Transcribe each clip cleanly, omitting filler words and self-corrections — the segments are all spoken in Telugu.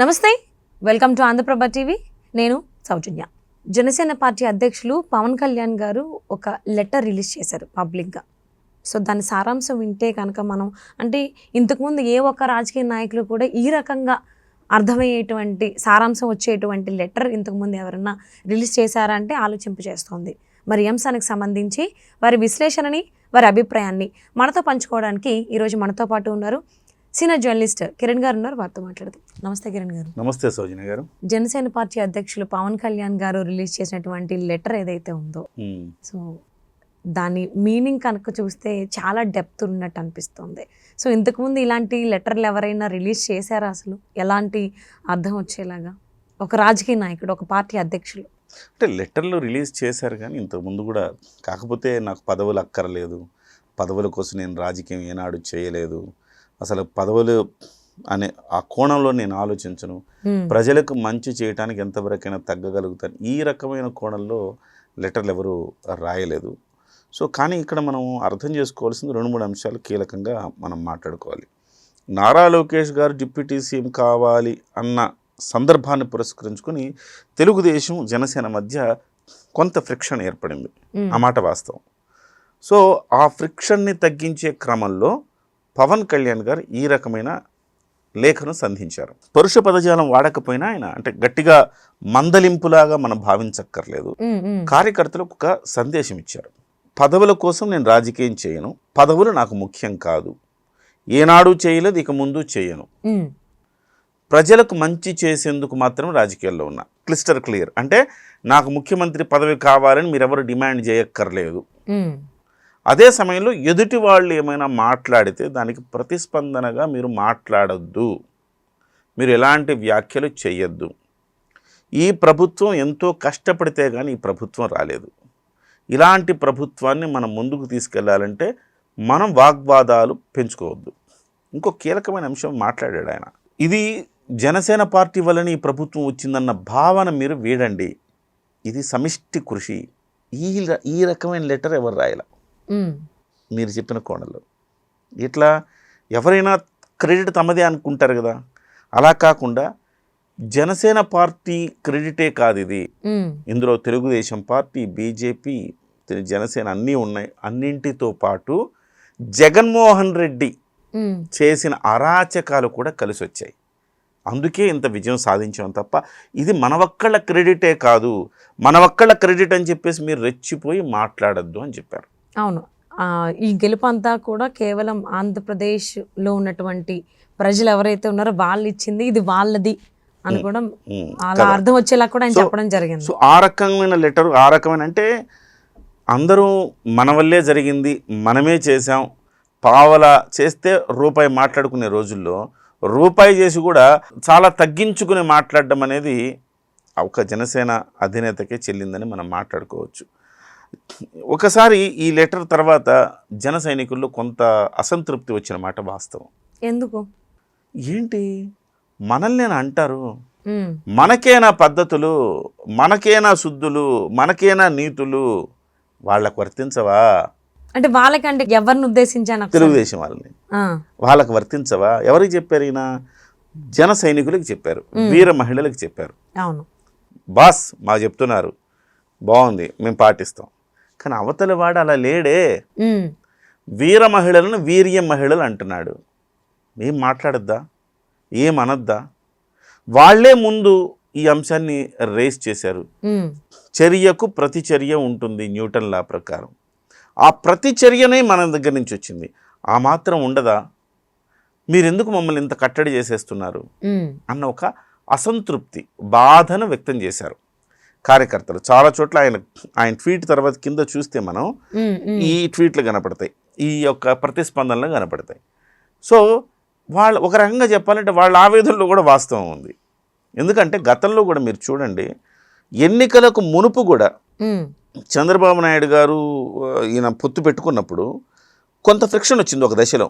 నమస్తే, వెల్కమ్ టు ఆంధ్రప్రభ టీవీ. నేను సౌజన్య. జనసేన పార్టీ అధ్యక్షులు పవన్ కళ్యాణ్ గారు ఒక లెటర్ రిలీజ్ చేశారు పబ్లిక్గా. సో దాని సారాంశం వింటే కనుక మనం అంటే ఇంతకుముందు ఏ ఒక్క రాజకీయ నాయకులు కూడా ఈ రకంగా అర్థమయ్యేటువంటి సారాంశం వచ్చేటువంటి లెటర్ ఇంతకుముందు ఎవరన్నా రిలీజ్ చేశారా అంటే ఆలోచింపు చేస్తోంది. మరి ఈ అంశానికి సంబంధించి వారి విశ్లేషణని, వారి అభిప్రాయాన్ని మనతో పంచుకోవడానికి ఈరోజు మనతో పాటు ఉన్నారు సీనియర్ జర్నలిస్ట్ కిరణ్ గారు ఉన్నారు. వారితో మాట్లాడదాం. నమస్తే కిరణ్ గారు. నమస్తే సౌజన్య గారు. జనసేన పార్టీ అధ్యక్షులు పవన్ కళ్యాణ్ గారు రిలీజ్ చేసినటువంటి లెటర్ ఏదైతే ఉందో, సో దాని మీనింగ్ కనుక చూస్తే చాలా డెప్త్ ఉన్నట్టు అనిపిస్తుంది. సో ఇంతకుముందు ఇలాంటి లెటర్లు ఎవరైనా రిలీజ్ చేశారా? అసలు ఎలాంటి అర్థం వచ్చేలాగా ఒక రాజకీయ నాయకుడు, ఒక పార్టీ అధ్యక్షులు అంటే లెటర్లు రిలీజ్ చేశారు కానీ ఇంతకుముందు కూడా. కాకపోతే నాకు పదవులు అక్కర్లేదు, పదవుల కోసం నేను రాజకీయం ఏనాడు చేయలేదు, అసలు పదవులు అనే ఆ కోణంలో నేను ఆలోచించను, ప్రజలకు మంచి చేయడానికి ఎంతవరకైనా తగ్గగలుగుతాను, ఈ రకమైన కోణంలో లెటర్లు ఎవరు రాయలేదు. సో కానీ ఇక్కడ మనం అర్థం చేసుకోవాల్సింది 2-3 అంశాలు కీలకంగా మనం మాట్లాడుకోవాలి. నారా లోకేష్ గారు డిప్యూటీ సీఎం కావాలి అన్న సందర్భాన్ని పురస్కరించుకొని తెలుగుదేశం జనసేన మధ్య కొంత ఫ్రిక్షన్ ఏర్పడింది. ఆ మాట వాస్తవం. సో ఆ ఫ్రిక్షన్ని తగ్గించే క్రమంలో పవన్ కళ్యాణ్ గారు ఈ రకమైన లేఖను సంధించారు. పరుష పదజాలం వాడకపోయినా ఆయన అంటే గట్టిగా మందలింపులాగా మనం భావించక్కర్లేదు. కార్యకర్తలకు ఒక సందేశం ఇచ్చారు. పదవుల కోసం నేను రాజకీయం చేయను, పదవులు నాకు ముఖ్యం కాదు, ఏనాడు చేయలేదు, ఇక ముందు చేయను, ప్రజలకు మంచి చేసేందుకు మాత్రం రాజకీయాల్లో ఉన్నా. క్లిస్టర్ క్లియర్. అంటే నాకు ముఖ్యమంత్రి పదవి కావాలని మీరెవరు డిమాండ్ చేయక్కర్లేదు. అదే సమయంలో ఎదుటి వాళ్ళు ఏమైనా మాట్లాడితే దానికి ప్రతిస్పందనగా మీరు మాట్లాడద్దు, మీరు ఎలాంటి వ్యాఖ్యలు చేయొద్దు. ఈ ప్రభుత్వం ఎంతో కష్టపడితే కానీ ఈ ప్రభుత్వం రాలేదు. ఇలాంటి ప్రభుత్వాన్ని మనం ముందుకు తీసుకెళ్లాలంటే మనం వాగ్వాదాలు పెంచుకోవద్దు. ఇంకో కీలకమైన అంశం మాట్లాడాడు ఆయన. ఇది జనసేన పార్టీ వలన ఈ ప్రభుత్వం వచ్చిందన్న భావన మీరు వీడండి, ఇది సమిష్టి కృషి. ఈ రకమైన లెటర్ ఎవరు రాయాల మీరు చెప్పిన కోణంలో. ఇట్లా ఎవరైనా క్రెడిట్ తమదే అనుకుంటారు కదా, అలా కాకుండా జనసేన పార్టీ క్రెడిటే కాదు ఇది. ఇందులో తెలుగుదేశం పార్టీ, బీజేపీ, జనసేన అన్నీ ఉన్నాయి. అన్నింటితో పాటు జగన్మోహన్ రెడ్డి చేసిన అరాచకాలు కూడా కలిసి వచ్చాయి. అందుకే ఇంత విజయం సాధించాం తప్ప ఇది మన ఒక్కళ్ళ క్రెడిటే కాదు, మన ఒక్కళ్ళ క్రెడిట్ అని చెప్పేసి మీరు రెచ్చిపోయి మాట్లాడద్దు అని చెప్పారు. అవును, ఈ గెలుపు అంతా కూడా కేవలం ఆంధ్రప్రదేశ్లో ఉన్నటువంటి ప్రజలు ఎవరైతే ఉన్నారో వాళ్ళు ఇచ్చింది, ఇది వాళ్ళది అని కూడా అలా అర్థం వచ్చేలా కూడా ఆయన చెప్పడం జరిగింది. సో ఆ రకమైన లెటర్, ఆ రకమైన అంటే అందరూ మన వల్లే జరిగింది, మనమే చేసాం, పావలా చేస్తే రూపాయి మాట్లాడుకునే రోజుల్లో రూపాయి చేసి కూడా చాలా తగ్గించుకుని మాట్లాడడం అనేది ఒక జనసేన అధినేతకే చెల్లిందని మనం మాట్లాడుకోవచ్చు. ఒకసారి ఈ లెటర్ తర్వాత జన సైనికుల్లో కొంత అసంతృప్తి వచ్చిన మాట వాస్తవం. ఎందుకు? ఏంటి మనల్ని అంటారు, మనకేనా పద్ధతులు, మనకేనా శుద్ధులు, మనకేనా నీతులు, వాళ్ళకు వర్తించవా? అంటే వాళ్ళకంటే ఎవరిని ఉద్దేశించాను? తెలుగుదేశం వాళ్ళని. వాళ్ళకు వర్తించవా? ఎవరికి చెప్పారు? ఈయన జన సైనికులకి చెప్పారు, వీర మహిళలకు చెప్పారు. అవును బాస్ మాకు చెప్తున్నారు, బాగుంది, మేము పాటిస్తాం. కానీ అవతల వాడు అలా లేడే. వీర మహిళలను వీర్య మహిళలు అంటున్నాడు. ఏం మాట్లాడద్దా, ఏం అనద్దా? వాళ్లే ముందు ఈ అంశాన్ని రేస్ చేశారు. చర్యకు ప్రతిచర్య ఉంటుంది న్యూటన్ లా ప్రకారం. ఆ ప్రతిచర్యనే మన దగ్గర నుంచి వచ్చింది. ఆ మాత్రం ఉండదా? మీరెందుకు మమ్మల్ని ఇంత కట్టడి చేసేస్తున్నారు అన్న ఒక అసంతృప్తి, బాధను వ్యక్తం చేశారు కార్యకర్తలు. చాలా చోట్ల ఆయన ట్వీట్ తర్వాత కింద చూస్తే మనం ఈ ట్వీట్లు కనపడతాయి, ఈ యొక్క ప్రతిస్పందనలు కనపడతాయి. సో వాళ్ళు ఒక రకంగా చెప్పాలంటే వాళ్ళ ఆవేదనలో కూడా వాస్తవం ఉంది. ఎందుకంటే గతంలో కూడా మీరు చూడండి, ఎన్నికలకు మునుపు కూడా చంద్రబాబు నాయుడు గారు ఈయన పొత్తు పెట్టుకున్నప్పుడు కొంత ఫ్రిక్షన్ వచ్చింది ఒక దశలో.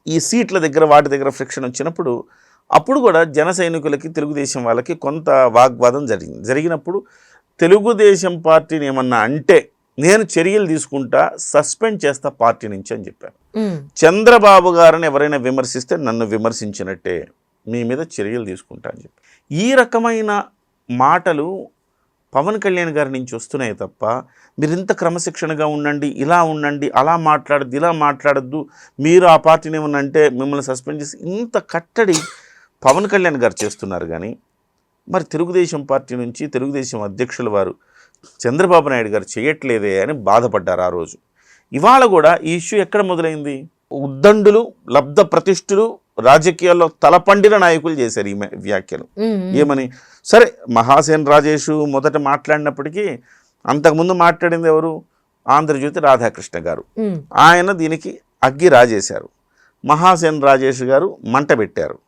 ఈ సీట్ల దగ్గర వాటి దగ్గర ఫ్రిక్షన్ వచ్చినప్పుడు అప్పుడు కూడా జన సైనికులకి తెలుగుదేశం వాళ్ళకి కొంత వాగ్వాదం జరిగినప్పుడు తెలుగుదేశం పార్టీని ఏమన్నా అంటే నేను చర్యలు తీసుకుంటా, సస్పెండ్ చేస్తా పార్టీ నుంచి అని చెప్పారు. చంద్రబాబు గారిని ఎవరైనా విమర్శిస్తే నన్ను విమర్శించినట్టే, మీ మీద చర్యలు తీసుకుంటా అని చెప్పి ఈ రకమైన మాటలు పవన్ కళ్యాణ్ గారి నుంచి వస్తున్నాయి తప్ప మీరు ఇంత క్రమశిక్షణగా ఉండండి, ఇలా ఉండండి, అలా మాట్లాడద్దు, ఇలా మాట్లాడద్దు, మీరు ఆ పార్టీని ఏమన్నంటే మిమ్మల్ని సస్పెండ్ చేసి ఇంత కట్టడి పవన్ కళ్యాణ్ గారు చేస్తున్నారు. కానీ మరి తెలుగుదేశం పార్టీ నుంచి తెలుగుదేశం అధ్యక్షుల వారు చంద్రబాబు నాయుడు గారు చేయట్లేదే అని బాధపడ్డారు ఆ రోజు. ఇవాళ కూడా ఈ ఇష్యూ ఎక్కడ మొదలైంది? ఉద్దండులు, లబ్ధ ప్రతిష్ఠులు, రాజకీయాల్లో తలపండిన నాయకులు చేశారు ఈ వ్యాఖ్యలు. ఏమని? సరే, మహాసేన్ రాజేష్ మొదట మాట్లాడినప్పటికీ అంతకుముందు మాట్లాడింది ఎవరు? ఆంధ్రజ్యోతి రాధాకృష్ణ గారు. ఆయన దీనికి అగ్గి రాజేశారు. మహాసేన్ రాజేష్ గారు మంట పెట్టారు.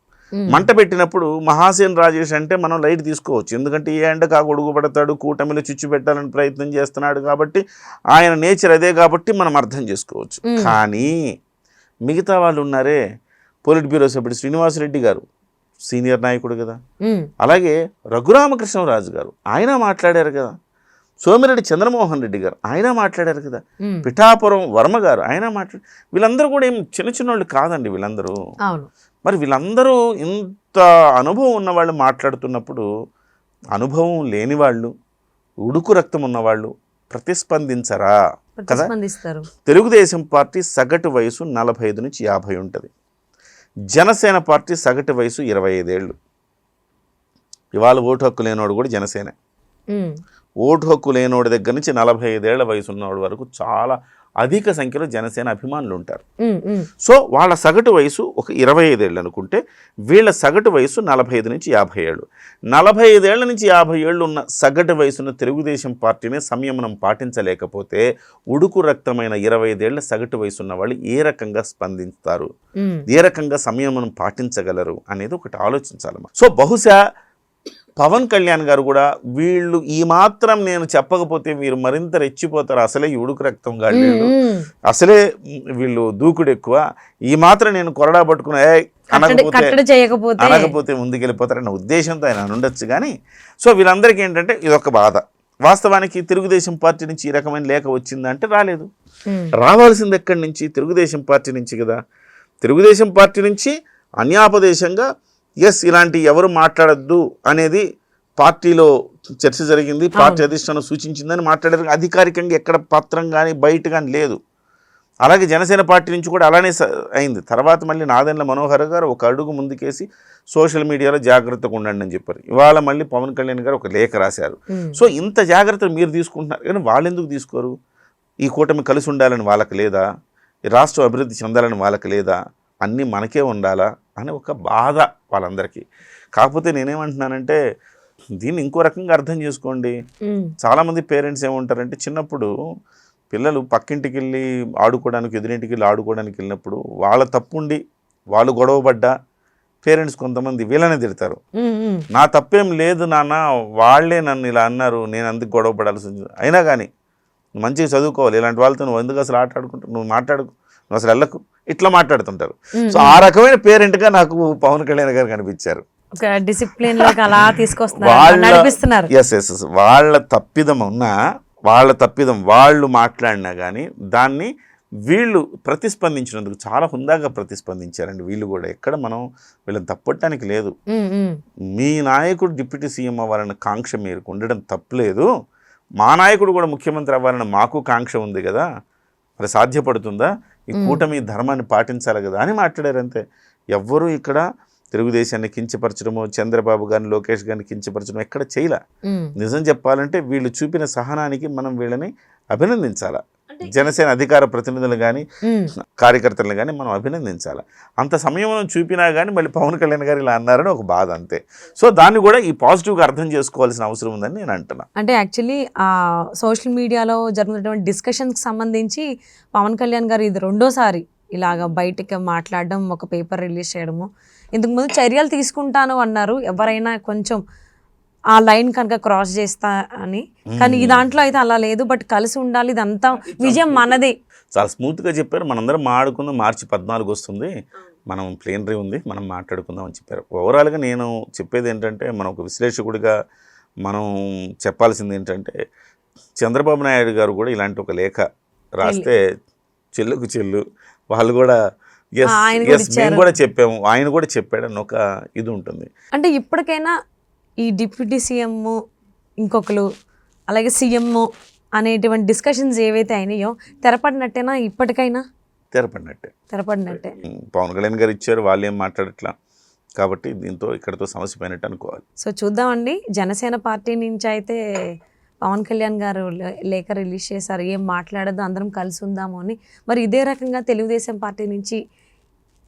మంట పెట్టినప్పుడు మహాసేన్ రాజేష్ అంటే మనం లైట్ తీసుకోవచ్చు, ఎందుకంటే ఏ ఎండకు ఆ గొడుగు పడతాడు, కూటమిలో చిచ్చు పెట్టాలని ప్రయత్నం చేస్తున్నాడు కాబట్టి ఆయన నేచర్ అదే కాబట్టి మనం అర్థం చేసుకోవచ్చు. కానీ మిగతా వాళ్ళు ఉన్నారే, పొలిట్ బ్యూరో సభ్యుడు శ్రీనివాసరెడ్డి గారు సీనియర్ నాయకుడు కదా, అలాగే రఘురామకృష్ణరాజు గారు ఆయన మాట్లాడారు కదా, సోమిరెడ్డి చంద్రమోహన్ రెడ్డి గారు ఆయన మాట్లాడారు కదా, పిఠాపురం వర్మ గారు ఆయన వీళ్ళందరూ కూడా ఏం చిన్న చిన్న వాళ్ళు కాదండి వీళ్ళందరూ. మరి వీళ్ళందరూ ఇంత అనుభవం ఉన్నవాళ్ళు మాట్లాడుతున్నప్పుడు అనుభవం లేని వాళ్ళు, ఉడుకు రక్తం ఉన్నవాళ్ళు ప్రతిస్పందించరా కదా? తెలుగుదేశం పార్టీ సగటు వయసు 45 నుంచి 50 ఉంటుంది. జనసేన పార్టీ సగటు వయసు 25 ఏళ్ళు. ఇవాళ ఓటు హక్కు లేనోడు కూడా జనసేన. ఓటు హక్కు లేనోడి దగ్గర నుంచి 45 ఏళ్ల వయసు ఉన్నవాడి వరకు చాలా అధిక సంఖ్యలో జనసేన అభిమానులు ఉంటారు. సో వాళ్ళ సగటు వయసు ఒక 25 ఏళ్ళు అనుకుంటే వీళ్ళ సగటు వయసు 45 నుంచి 50 ఏళ్ళు. 45 ఏళ్ల నుంచి 50 ఏళ్ళు ఉన్న సగటు వయసున్న తెలుగుదేశం పార్టీని సంయమనం పాటించలేకపోతే ఉడుకు రక్తమైన 25 ఏళ్ల సగటు వయసు ఉన్న వాళ్ళు ఏ రకంగా స్పందిస్తారు, ఏ రకంగా సంయమనం పాటించగలరు అనేది ఒకటి ఆలోచించాలి. సో బహుశా పవన్ కళ్యాణ్ గారు కూడా వీళ్ళు ఈ మాత్రం నేను చెప్పకపోతే మీరు మరింత రెచ్చిపోతారు, అసలే ఈ ఉడుకు రక్తం గాళ్ళు, అసలే వీళ్ళు దూకుడు ఎక్కువ, ఈ మాత్రం నేను కొరడా పట్టుకుని అనకపోతే ముందుకెళ్ళిపోతారన్న ఉద్దేశంతో ఆయన ఉండొచ్చు. కానీ సో వీళ్ళందరికీ ఏంటంటే ఇదొక బాధ. వాస్తవానికి తెలుగుదేశం పార్టీ నుంచి ఈ రకమైన లేఖ వచ్చిందంటే రాలేదు. రావాల్సింది ఎక్కడి నుంచి? తెలుగుదేశం పార్టీ నుంచి కదా. తెలుగుదేశం పార్టీ నుంచి అన్యాపదేశంగా ఇలాంటి ఎవరు మాట్లాడద్దు అనేది పార్టీలో చర్చ జరిగింది, పార్టీ అధిష్టానం సూచించిందని మాట్లాడారు. అధికారికంగా ఎక్కడ పత్రం కానీ బయట కానీ లేదు. అలాగే జనసేన పార్టీ నుంచి కూడా అలానే అయింది. తర్వాత మళ్ళీ నాదెండ్ల మనోహర్ గారు ఒక అడుగు ముందుకేసి సోషల్ మీడియాలో జాగ్రత్తగా ఉండండి అని చెప్పారు. ఇవాళ మళ్ళీ పవన్ కళ్యాణ్ గారు ఒక లేఖ రాశారు. సో ఇంత జాగ్రత్తలు మీరు తీసుకుంటున్నారు కానీ వాళ్ళు ఎందుకు తీసుకోరు? ఈ కూటమి కలిసి ఉండాలని వాళ్ళకి లేదా? ఈ రాష్ట్రం అభివృద్ధి చెందాలని వాళ్ళకి లేదా? అన్నీ మనకే ఉండాలా అని ఒక బాధ వాళ్ళందరికీ. కాకపోతే నేనేమంటున్నానంటే దీన్ని ఇంకో రకంగా అర్థం చేసుకోండి. చాలామంది పేరెంట్స్ ఏమంటారంటే చిన్నప్పుడు పిల్లలు పక్కింటికి వెళ్ళి ఆడుకోవడానికి, ఎదురింటికి వెళ్ళి ఆడుకోవడానికి వెళ్ళినప్పుడు వాళ్ళ తప్పుండి వాళ్ళు గొడవపడ్డా పేరెంట్స్ కొంతమంది వీళ్ళనే తిడతారు. నా తప్పేం లేదు నాన్న, వాళ్ళే నన్ను ఇలా అన్నారు, నేను అందుకు గొడవ పడాల్సి ఉంది. అయినా కానీ నువ్వు మంచిగా చదువుకోవాలి, ఇలాంటి వాళ్ళతో నువ్వు ఎందుకు అసలు ఆడుకుంటావు, నువ్వు మాట్లాడుకు, నువ్వు అసలు వెళ్ళకు, ఇట్లా మాట్లాడుతుంటారు. సో ఆ రకమైన పేరెంట్గా నాకు పవన్ కళ్యాణ్ గారు కనిపించారు. వాళ్ళ తప్పిదం ఉన్నా, వాళ్ళ తప్పిదం వాళ్ళు మాట్లాడినా కానీ దాన్ని వీళ్ళు ప్రతిస్పందించినందుకు చాలా హుందాగా ప్రతిస్పందించారండి. వీళ్ళు కూడా ఎక్కడ మనం వీళ్ళని తప్పట్టడానికి లేదు. మీ నాయకుడు డిప్యూటీ సీఎం అవ్వాలన్న కాంక్ష మీకు ఉండడం తప్పులేదు, మా నాయకుడు కూడా ముఖ్యమంత్రి అవ్వాలని మాకు కాంక్ష ఉంది కదా, మరి సాధ్యపడుతుందా? ఈ కూటమి ధర్మాన్ని పాటించాలి కదా అని మాట్లాడారు అంతే. ఎవ్వరూ ఇక్కడ తెలుగుదేశాన్ని కించపరచడమో, చంద్రబాబు గారిని, లోకేష్ గారిని కించపరచడం ఎక్కడ చేయలే. నిజం చెప్పాలంటే వీళ్ళు చూపిన సహనానికి మనం వీళ్ళని అభినందించాలా. జనసేన అధికార ప్రతినిధులు కానీ కార్యకర్తలను కానీ మనం అభినందించాలి. అంత సమయం చూపినా కానీ మళ్ళీ పవన్ కళ్యాణ్ గారు ఇలా అన్నారని ఒక బాధ అంతే. సో దాన్ని కూడా ఈ పాజిటివ్గా అర్థం చేసుకోవాల్సిన అవసరం ఉందని నేను అంటున్నా. అంటే యాక్చువల్లీ సోషల్ మీడియాలో జరుగుతున్నటువంటి డిస్కషన్స్కి సంబంధించి పవన్ కళ్యాణ్ గారు ఇది రెండోసారి ఇలాగ బయటకి మాట్లాడడం, ఒక పేపర్ రిలీజ్ చేయడము. ఇంతకుముందు చర్యలు తీసుకుంటాను అన్నారు, ఎవరైనా కొంచెం ఆ లైన్ కనుక క్రాస్ చేస్తా అని. కానీ ఈ దాంట్లో అయితే అలా లేదు, బట్ కలిసి ఉండాలి, ఇదంతా విజయం మనదే. చాలా స్మూత్గా చెప్పారు. మనందరం మాట్లాడుకుందాం, మార్చి 14 వస్తుంది, మనం ప్లేనరీ ఉంది, మనం మాట్లాడుకుందాం అని చెప్పారు. ఓవరాల్గా నేను చెప్పేది ఏంటంటే, మనం ఒక విశ్లేషకుడిగా మనం చెప్పాల్సింది ఏంటంటే, చంద్రబాబు నాయుడు గారు కూడా ఇలాంటి ఒక లేఖ రాస్తే చెల్లుకు చెల్లు, వాళ్ళు కూడా ఎస్ ఆయన కూడా ఎస్ మేము ఇచ్చారు. కూడా చెప్పాము, ఆయన కూడా చెప్పాడని ఒక ఇది ఉంటుంది. అంటే ఇప్పటికైనా ఈ డిప్యూటీ సీఎం ఇంకొకరు అలాగే సీఎం అనేటువంటి డిస్కషన్స్ ఏవైతే అయినాయో తెరపడినట్టేనా ఇప్పటికైనా? తెరపడినట్టే. తెరపడినట్టే. పవన్ కళ్యాణ్ గారు ఇచ్చారు, వాళ్ళు ఏం మాట్లాడట్లా, కాబట్టి దీంతో ఇక్కడతో సమస్య పోయినట్టు అనుకోవాలి. సో చూద్దామండి, జనసేన పార్టీ నుంచి అయితే పవన్ కళ్యాణ్ గారు లేఖ రిలీజ్ చేశారు, ఏం మాట్లాడద్దు అందరం కలిసి ఉందాము అని. మరి ఇదే రకంగా తెలుగుదేశం పార్టీ నుంచి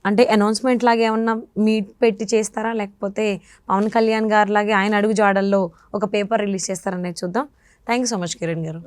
అంటే అనౌన్స్మెంట్ లాగా ఏమన్నా మీట్ పెట్టి చేస్తారా, లేకపోతే పవన్ కళ్యాణ్ గారు లాగే ఆయన అడుగు జాడల్లో ఒక పేపర్ రిలీజ్ చేస్తారనేది చూద్దాం. Thank you so much Kiran గారు.